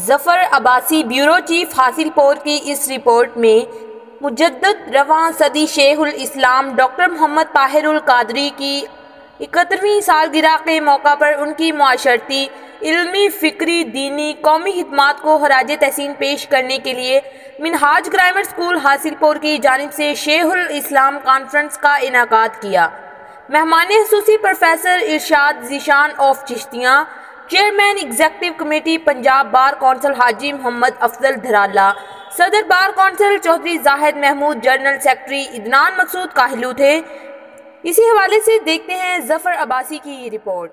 ظفر Abbasi bureau chief حاصل پور کی اس رپورٹ میں مجدد رواں صدی شیخ الاسلام ڈاکٹر محمد طاہر القادری کی 71ویں سالگرہ کے موقع پر ان کی معاشرتی، علمی، فکری، دینی، قومی خدمات کو خراج تحسین پیش کرنے کے لیے منہاج گرامر اسکول حاصل پور کی جانب سے شیخ الاسلام کانفرنس کا انعقاد کیا۔ مہمان خصوصی professor Irshad Zeeshan of Chishtian, chairman executive committee Punjab bar council حاجی محمد افضل دھرالہ، صدر بار کونسل چودھری زاہد محمود، جنرل سیکرٹری عدنان مسعود کاہلو تھے۔ اسی حوالے سے دیکھتے ہیں ظفر عباسی کی رپورٹ۔